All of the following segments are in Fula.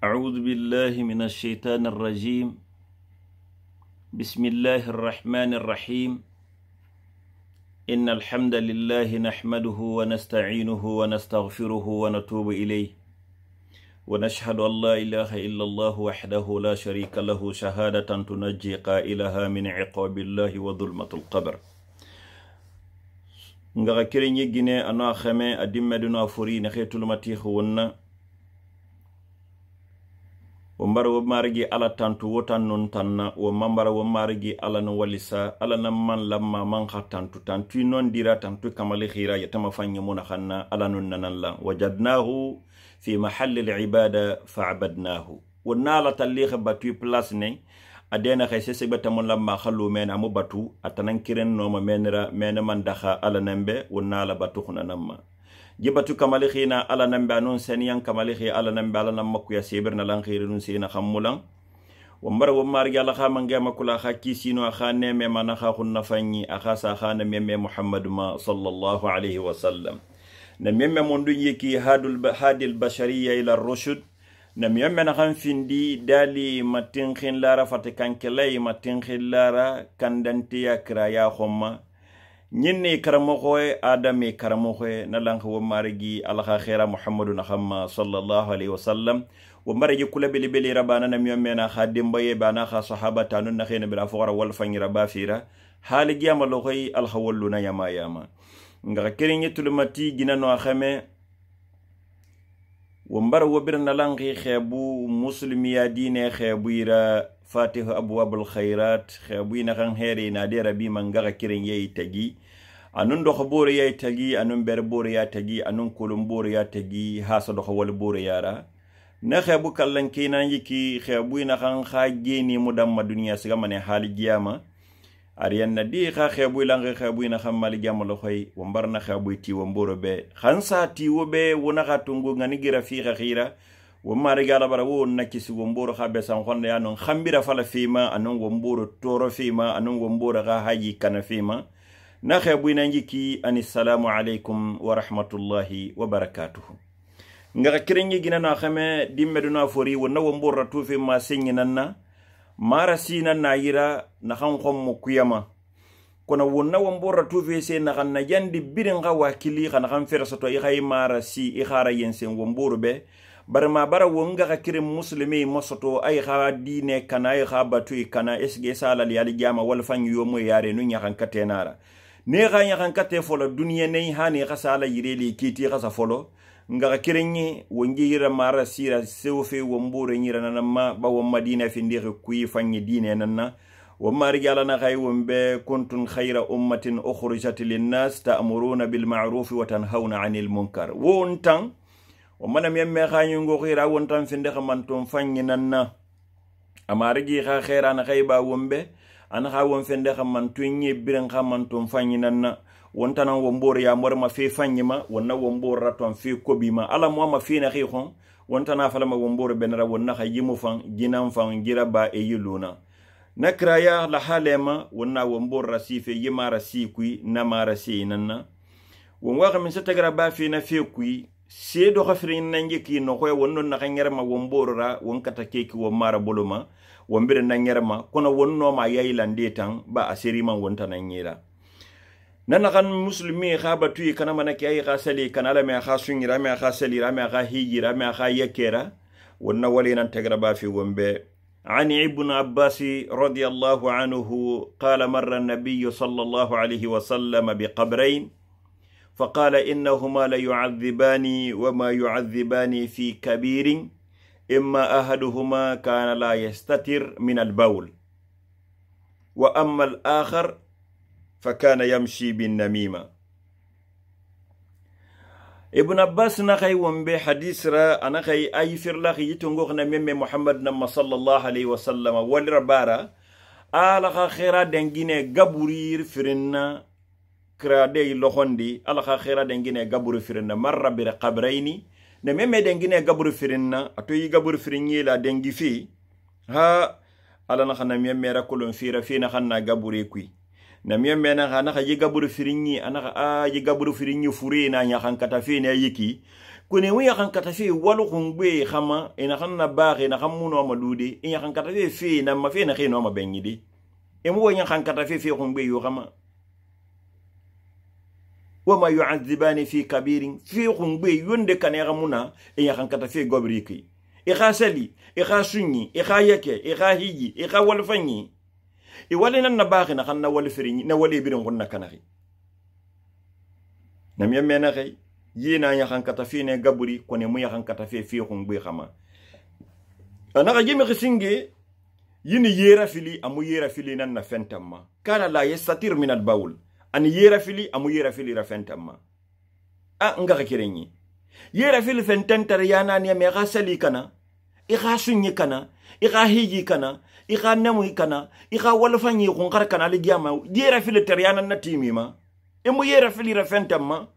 أعوذ بالله من الشيطان الرجيم. بسم الله الرحمن الرحيم. إن الحمد لله نحمده ونستعينه ونستغفره ونتوب إليه ونشهد أن لا إله إلا الله وحده لا شريك له شهادة تنجي قائلها من عقاب الله وظلمة القبر. ngaga kirenye gine ano khame adimeduna furi na khetul matih wonna wambara wo marigi ala tantu wotan non tanna wo mambara wo marigi ala no walisa ala na man lamma man khatantu tantu non dira tantu kamali khira yatama fanye mona khanna ala non nanalla wajadnahu fi mahall al-ibada fa'badnahu wonnala talikh batu place ne adena khayse se betamon lamma khallu men amu batu atanan kiren no ma menra men man dakha ala nambe wonnala batu khuna namma jibatu kamali khina ala nambe anon seniyan kamali khi ala nambe ala namma ku ya sibirna lan khirun sina khamulan wambara wamar yalla khama ngema kula khaki sino khane me man kha khunna fanyi akhasa khana memme muhammad ma sallallahu alayhi wa sallam na memme mondu yiki hadil bashariya ila rushd na memme na khan findi dali matin khin lara fatikan kelay matin khin lara kandanti yakra ya khomma ñinni karamoxoy adami karamoxoy na lanx wo marigi alaxa khira muhammadun khamma sallallahu alayhi wa sallam wo marigi kula bili bili rabana na miyomena kha dimbaye bana kha sahaba tanun na khina bila fora wal fangira bafira hali giyama loxoy alxawalluna yama yama nga keriñi tulumati gina no xame wo mbara wo birna lanxi xebu muslimiya dine xebuira fatih abwabul khairat khaybuina kan heri na de rabi mangara kiren yayi tagi anun do khobore yayi tagi anun berbore ya tagi anun kulumbore ya tagi hasa do khawal bore yara na khaybu kallan kina yiki khaybuina kan khageni mudamma duniya siga mane hali giyama ariyan na di khaybu langi khaybuina kan mali giyama lo khoy wambarna khaybu ti womboro be khansa ti wobe wona khatungu ngani gira fi khira wamari gala bara wo nakisi womboro khabe san khonde anon khambira fala fima anon womboro toro fima anon womboro ga haji kana fima na khabuina njiki assalamu alaikum wa rahmatullahi wa barakatuh nga kirengi gina na khame dimmeduna fori wonna womboro to fima sinyinanna mara sina na yira na khan khom kuyama kono wonna womboro to fe se na kan yandi birin ga wakili kana kan fersato i khay mara si i khara yensen womboro be barma bara wonga ka kirim muslimi mosoto ay kha dine kana ay kha batu kana esge sala yali jama wal fan yomo yare nu nyakan katenara ne ga nyakan kate folo duniya ne hani ka sala yireli kiti ka sa folo nga ka kirenyi wongi yira mara sira sewfe wombore nyira nanama ba wo madina fi ndire kuyi fanyi dine nanna wo mari yalla na khay wombe kuntun khayra ummatin ukhrijat lin nas ta'muruna bil ma'ruf wa tanhauna 'anil munkar wontan ومن يمي خاني غيرا وونتان فيندي خمانتون فاني نانا امارغي خا خيران خيبا ومبه انا خا وون فيندي خمانتون ني بيرن خمانتون فاني نانا وونتان ومبور يا مرما في فاني ما ونا ومبور راتون في كوبي ما الا موما في نخي خون وونتان فلما ومبور بنرا ونا خا يمو فان جينام فان جيربا ايلونا نكرايا لحالما ونا ومبور راسي في يما راسي كوي نما راسي نانا ومواغ من ستغرا في نفي كوي sedo khafrin nanjiki no koy wonno na kanyarma womborora wonkata keki wo mara boloma wombire nanyarma kono wonno ma yaylande tan ba asiri man wonta nanyira nana kan muslimi khaba tuyi kana manaki ay khasali kana la me khasungira me khasali ra me kha hijira me kha yakera wonna walinan tagra ba fi wombe عن ابن عباس رضي الله عنه قال مر النبي صلى الله عليه وسلم بقبرين فقال إنهما ليعذبان وما يعذبان في كبير إما أحدهما كان لا يستتر من البول وأما الآخر فكان يمشي بالنميمة. ابن عباس نخي ومبي حديث را أنا خي أي فرلاخ يتنغوخنا مم محمد نما صلى الله عليه وسلم والربارة آلخ خيرا دنجيني غبورير فرنا krade lohondi ala khaira dengine gaburu firinna marra bi qabraini ne meme dengine gaburu firinna ato yi gaburu firinni la dengi fi ha ala na khana meme rakulun fira fina khanna gabure kui na meme na khana yi gaburu firinni ana yi gaburu firinni furina nya khankata fina yiki kone mu yakan kata fe walu khungbe khama ina khanna baxe na khamuno madude ina kan kata fe na ma fe na khino ma benyidi e mu wanya kan kata fe khungbe yo khama wama yu'adhibani fi kabirin fi khungbe yonde kanera muna ina kan kata fe gobriki e khasali e khasunyi e khayake e khahiji e khawalfanyi e walina na baxe na khanna walfirini na wali birin gunna kanari nam yamena khay yina ya kan kata fi ne gaburi kone mu ya kan kata fi khungbe khama anaka jimi khisinge yini yera fili amu yera fili nan na fentamma kana la yastatir min al bawl an yera fili amu yera fili ra fentamma ngaka kirenyi yera fili fentantar yana ne me gasali kana i gasunyi kana i ga hiji kana i ga namu kana i ga walfanyi kunkar kana ligiyama yera fili tar yana na timima emu yera fili ra fentamma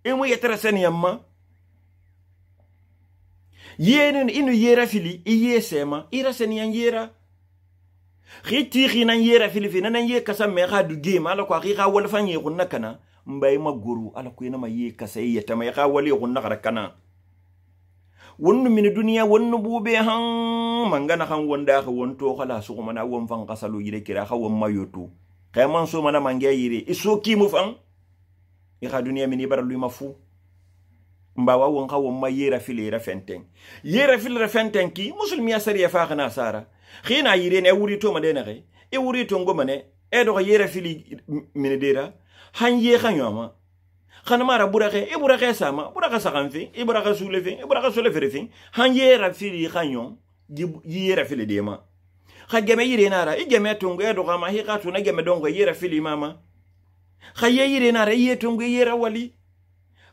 emu yetra seniyamma yenen inu yera fili iyesema ira seniyan yera khiti khina yera fili fina nan ye kasam me khadu game ala ko akhi wal fanyi kunna kana mbay maguru ala ko ina ma ye kasay yata ma kha wali kunna kana wonnu min duniya wonnu bube han mangana kan wonda ka wonto khala su kuma na won fan kasalu yire kira ka won mayotu kayman so mana mange yire iso kimu fan kha duniya min ibaralu mafu mbawa won ka won ma yera fili ra fenten yera fili ra fenten ki muslimi ya sariya fa khana sara khina yire ne wuri to madena re e wuri to ngoma ne e do yera fili min dira han ye khanyoma khana mara burake e burake sama buraka sakanfi e buraka sulefi e buraka sulefi han yera fili khanyon yera fili dema khageme yire nara e geme to ngo e do kama hi khatu na geme dongo yera fili mama khaye yire nara ye to ngo yera wali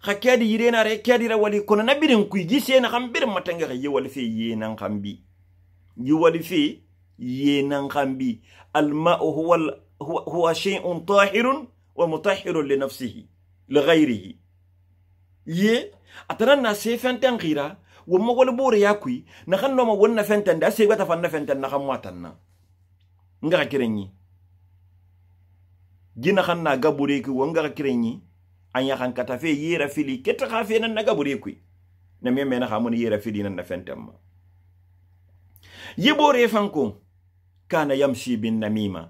khakadi yire nara kadi ra wali kono na birin ku gise na khambir matanga khaye wali fi ye nan khambi يولي في ينغامبي الماء هو شيء طاهر ومطهر لنفسه لغيره أترى سيفن تنغيرا وما قول بوري ياكوي نخن نوما وننا فنتن دا سيغتا فن فنتن نخمواتنا نغا كيريني جينا خنا غابوريكي ونغا كيريني أنيا خان كتافي ييرا فيلي كتخافي ننا غابوريكي نمي مينا خامون ييرا فيلي ننا فنتن yibore fanko kana yamshi bin namima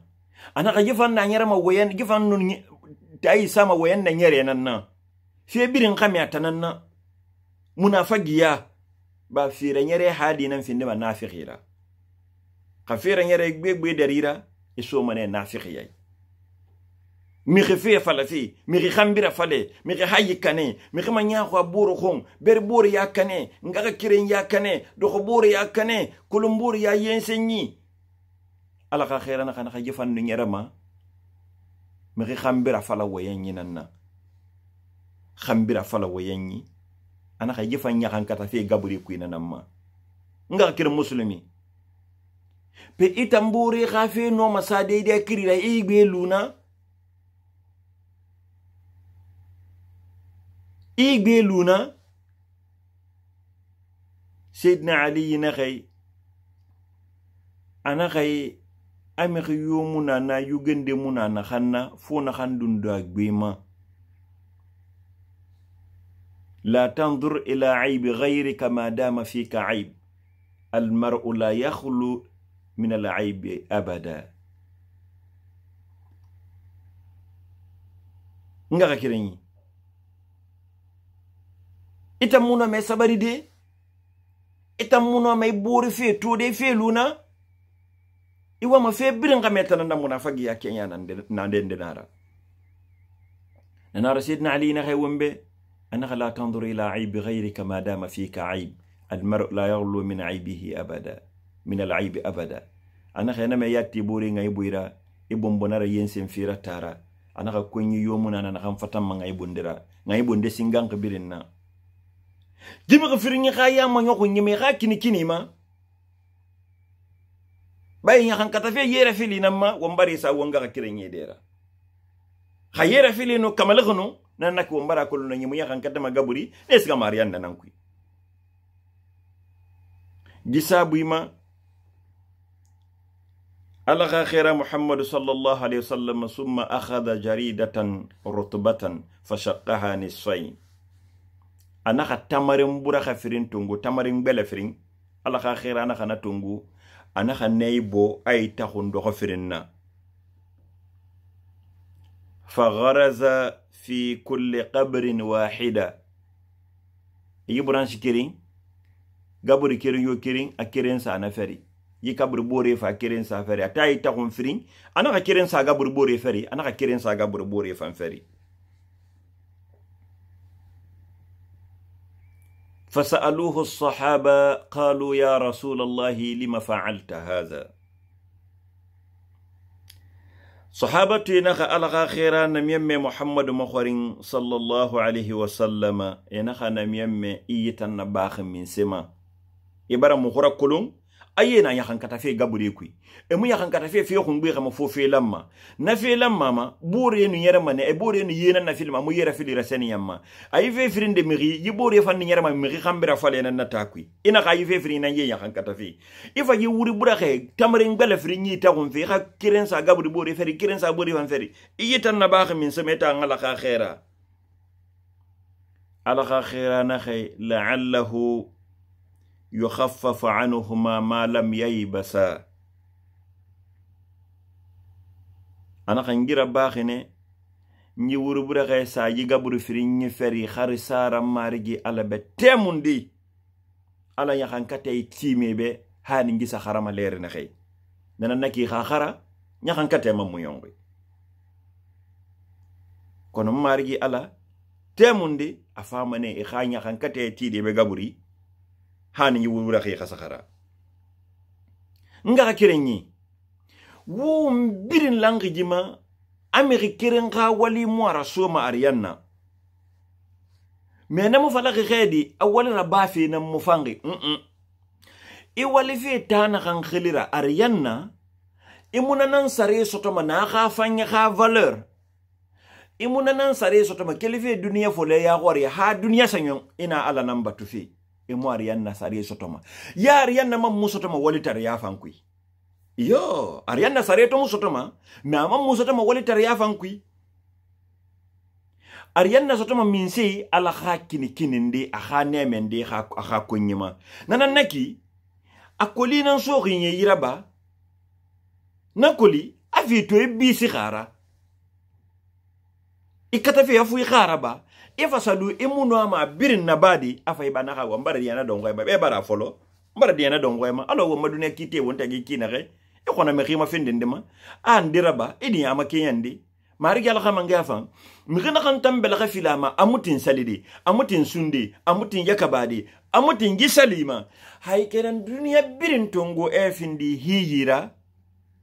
ana ga gifan na nyara ma wayan gifan nun tayi sama wayan na nyare nan na fe birin khamiyata nan na munafagiya ba fira nyare hadi nan finde ma nafiqira khafira nyare gbegbe darira iso mane nafiqiya mi khife falafi mi khambira fale mi hayi kane mi khama nya ko buru khon ber buru ya kane ngaga kiren ya kane do ko buru ya kane kulum buru ya yensenyi ala ka khairana kana khajifan ni nyarama mi khambira fala wayenyi nanna khambira fala wayenyi ana khajifan nya kan kata fe gaburi kuina namma ngaga kiren muslimi pe itamburi khafe no masade de kirira igbe luna igbe luna Sayyidina Ali naxay ana xay ami xiyo munana yu gende munana xanna fo na xandundu ak bima la tanzur ila ayb ghayrika ma dama fika ayb al mar'u la yakhlu min al ayb abada nga kirenyi itamuno me sabari de itamuno me bori fe to de fe luna iwa ma fe birin gametana na munafagi ya Kenya nande nara Sayyidina Ali na khawembe ana la tanzur ila ayb ghayrika ma dama fika ayb المرء لا يغلو من عيبه أبدا من العيب أبدا أنا خينا ما ياتي بوري نغاي بويرا إبون بونارا ينسن فيرا تارا أنا خا كوني يومنا أنا خام فتام ما نغاي بوندرا نغاي بوندي سينغان كبيرنا جيمي غفريني خايا ما نيوكو نيمي خا كيني كيني ما باي نيا خان كاتافي ييرا فيلي نما ومباري سا وونغا كيريني ديرا خا ييرا فيلي نو كامالغنو نانك ومبارا كولو نيمو يا خان كاتما غابوري نيسغا ماريان نانكوي جسابيما ألغى خير محمد صلى الله عليه وسلم ثم أخذ جريدة رطبة فشقها نصفين anaka tamarin buraka firin tungu tamarin bele firin ala ka khira anaka na tungu anaka neibo ay takhun do firin na fagharaza fi kulli qabrin wahida yi branch kirin gaburi kirin yo kirin a kirin sa na feri yi kabur bore fa kirin sa feri atay takhun firin anaka kirin sa gabur bore feri anaka kirin sa gabur bore fan feri فسألوه الصحابة قالوا يا رسول الله لما فعلت هذا صحابة نخا ألغا خيرا نميم محمد مخورين صلى الله عليه وسلم ينخا نميم إيتان باخ من سما يبرا مخورا كلهم ayena yakan kata fe gabure kui emu yakan kata fe khungbe kama fo fe lamma na fe lamma ma bore nu yera mane e bore nu yena na filma mu yera fili raseni yamma ay fe frinde miri yi bore fan ni yera ma miri khambira fale na takui ina ka yi fe fri na ye yakan kata fe ifa yi wuri buraxe tamarin bele fri ni ta gon fe kha kiren sa gabure bore feri kiren sa bore fan feri yitan na bax min semeta ngala kha khaira ala kha khaira na khay la'allahu يخفف عنهما ما لم ييبسا أنا خنجر باخني ني وربره غيسا يغبر فرين فري خرسار مارجي على بتموندي على يخان كاتاي تيمي بي هاني غيسا خرما لير نخي نانا نكي خاخرا نيخان كاتاي مامو يونغي كون مارجي على تموندي افامني اخا نيخان كاتاي تيدي بي غبري hani wura khi khasakara nga kirenyi wo mbirin langi jima amerikiren ka wali mwara soma arianna mena mu falaki khedi awali na bafi na mufangi i wali fi tana kan khilira arianna imuna nan sare sotoma na kha fanya kha valeur imuna nan sare sotoma kelife dunia fole ya gori ha dunia sanyon ina ala namba tufi emo Arianna sare sotoma ya Arianna mam musotoma walitar ya fankui yo Arianna sare to musotoma na mam musotoma walitar ya fankui Arianna sotoma minsi ala khakini kininde akha nemende akha kunyima nanan naki akoli nan sori nye yiraba nakoli afito e bisi khara ikata fi afu kharaba ifa salu imuno ama birin nabadi afa ibana ka wambara diana dongoy ba be bara folo mbara diana dongoy ma alo wo madune kite wonta gi kinare e kona me khima findinde ma an diraba idi ama kiyandi mari gal khama ngafa mi gina kan tambela ka filama amutin salidi amutin sundi amutin yakabadi amutin gisalima hay kenan duniya birin tongo e findi hijira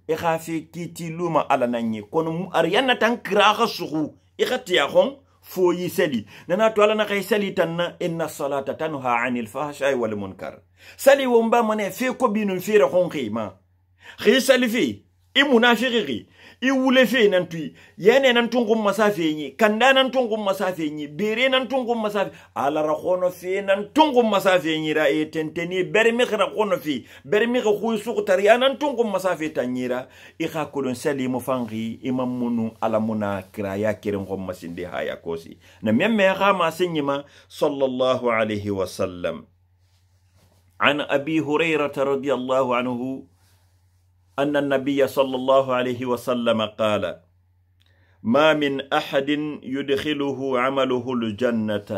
e khafi kiti luma ala nanyi kono Arianna tan kraha suhu e khatiya khon fo yi sali nana to ala na kay sali tanna inna salata tanha anil fahsha'i wal munkar sali womba mane fe ko binun fere khon khima khi sali fi i munafiqi i wule fe nan tui yene nan tungum masafe ni kanda nan tungum masafe ni bere nan tungum masafe ala ra khono fe nan tungum masafe ni ra e tenteni bermi khra khono fi bermi khu suq tariya nan tungum masafe tanyira i kha kolon sali mo fangi imam munu ala muna kraya kirin khom masinde haya kosi na memme kha ma sinyima sallallahu alayhi wa sallam an abi hurairah radiyallahu anhu أن النبي صلى الله عليه وسلم قال ما من أحد يدخله عمله الجنة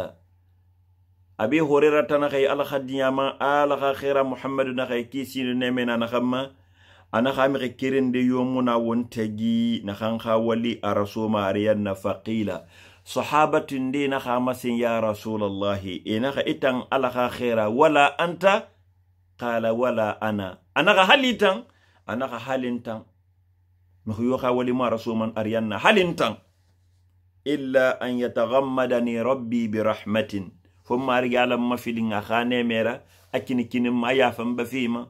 أبي هريرة نخي على خديما على خير محمد نخي كيسين نمنا نخما أنا خامق كيرن دي يومنا وانتجي نخانخا ولي أرسوما أريان فقيلة صحابة دي نخامسين يا رسول الله إنخ إتن على خير ولا أنت قال ولا أنا خاليتن anaka halintan nuhuyoka walima rasuman Arianna halintan illa an yataghammadani rabbi birahmatin fumma rigala mafilin akhane mera akini kinin ma yafan bafima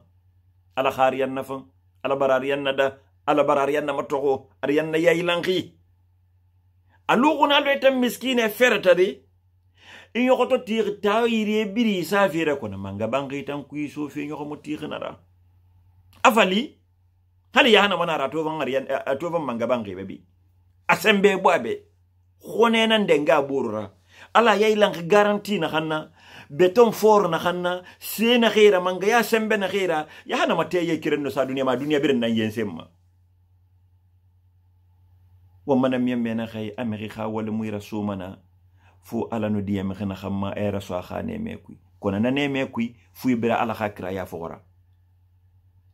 ala khariyanna fan ala barariyanna da ala barariyanna matoko Arianna yailanki aluguna do tam miskine fertari in yokoto tir tawire biri safira kona manga bangi tan kuiso fe nyoko motikhara afali hali ya hana wana ratovan Arianna atovan mangabangi bebi asembe bwabe khone nan denga burura ala yailan garanti na khanna beton for na khanna sena khaira manga ya sembe na khaira ya hana mate ye kiren no sa duniya ma duniya biren nan yen semma wa manam yemme na khay amerika wala muy rasumana fu ala no diyam khana khamma e rasu khane mekuy kona nane mekuy fu bira ala khakra ya fogora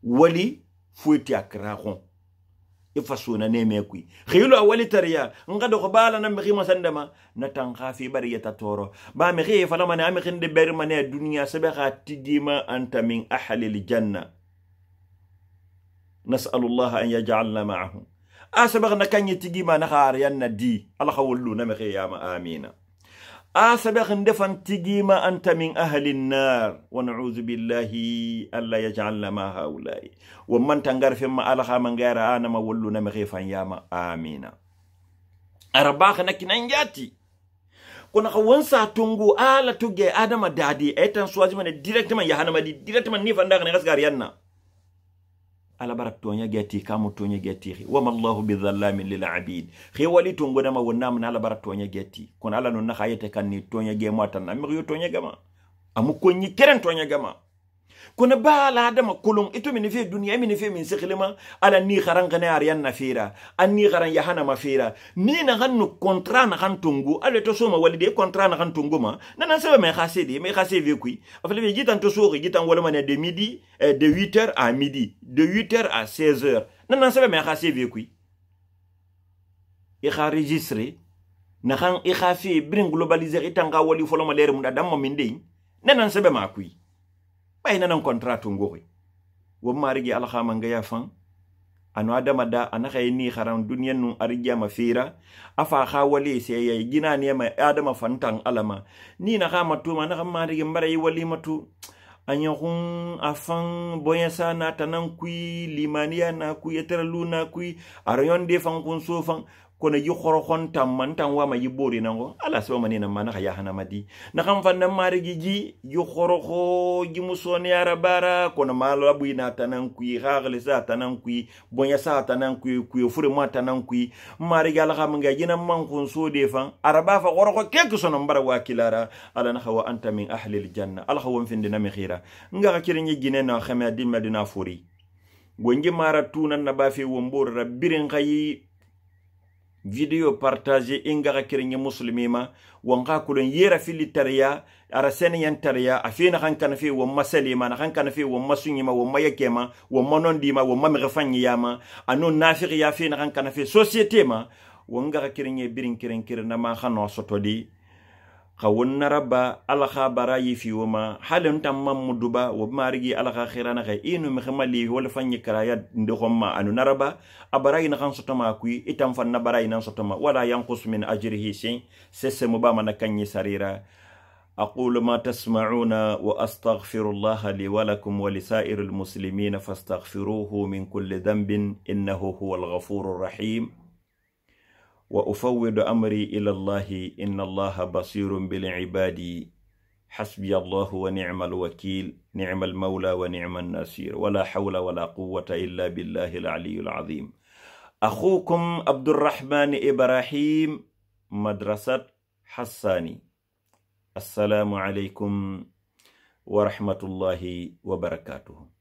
wali fu ti akra khon ifasuna neme kui khilo awali tariya ngado ko bala na mi masandama na tanga fi bariyata toro ba mi khie fala man am khinde ber mane dunya sabaha tidima anta min ahli aljanna nas'alu allah an yaj'alna ma'ahum asabagna kanyi tigima na khar yanna di ala khawlu na mi khiyama amina asabagh ndefan tigima anta min ahli an-nar wa na'udhu billahi alla yaj'alna ma haula'i wa man tangar fi ma ala khama ngara ana ma wallu na mi khifan yama amina arabakh nakinan yati kuna khawansa tungu ala tuge adama dadi etan suwaji man directement ya hanama di directement ni fanda ne gasgar yanna ala barak tonya gati kamu tonya gati wa ma allah bidhallamin lil abid khiwali tungu dama wonna man ala barak tonya gati kun ala non na khayete kan ni tonya ge matan am yo tonya gama amu ko ni keren tonya gama kuna bala adama kulum ito min fi dunya min fi min sikhilima ala ni kharan kana ariyan nafira an ni kharan yahana mafira ni na hannu kontra na kan tungu ale to soma walide kontra na kan tungu ma nana sebe me khasidi me khasidi kui afale be gitan to sori gitan wala man de midi de 8h à midi de 8h à 16h nana sebe me khasidi kui e kha registre na kan e khafi bring globaliser itanga wali folo ma leer mu da mo min de nana sebe ma kui bayna nan contrat ngori wo marigi ala khama ngaya fan anu adama da anaka ni kharan dunyan nu arija mafira afa khawali se yay gina ne ma adama fantan alama ni na khama tuma na marigi mbare wali matu anyahun afan boyasa na tanan kui limaniya na kui eterluna kui arayon de fan kun sofan kona yi khorokhon tamman wa ma yibori nango ala so manina mana ya hana madi na kam fan na marigi ji yi khorokho ji musoni arabara kona malo abuina tanan kui khagle sa tanan kui bonya sa tanan kui fure ma tanan kui marigi ala kam nga jina man kun so de fan araba fa khorokho kek sono mbara wakilara ala na khawa anta min ahli aljanna ala khawa finde na mi khira nga ka kirenye gine na khama dimma dina furi gonje mara tunan na ba fi wombor rabbirin khayi video partage ingara kirenye muslimima wanga kulon yera fili tariya ara seniyan tariya afina kan kan fi wa masalima na kan kan fi wa masunyima wa mayakema wa monondima wa mamrefanyi yama anu nafiqi ya fina kan kan fi societe ma wanga kirenye birin kiren na ma khano sotodi khawunna rabba ala khabara yifi wama halun tamam muduba wa marigi ala khirana khay inu mkhmali wala fanyi karaya ndokhomma anu naraba abarai na kan sotama kui itam fan na barai na sotama wala yanqus min ajrihi shay sese mubama na kanyi sarira aqulu ma tasma'una wa astaghfirullaha li wa lakum wa lisairil muslimin fastaghfiruhu min kulli dhanbin innahu huwal ghafurur rahim وأفوض أمري إلى الله إن الله بصير بالعباد حسبي الله ونعم الوكيل نعم المولى ونعم النصير ولا حول ولا قوة إلا بالله العلي العظيم أخوكم عبد الرحمن إبراهيم مدرسة حساني السلام عليكم ورحمة الله وبركاته.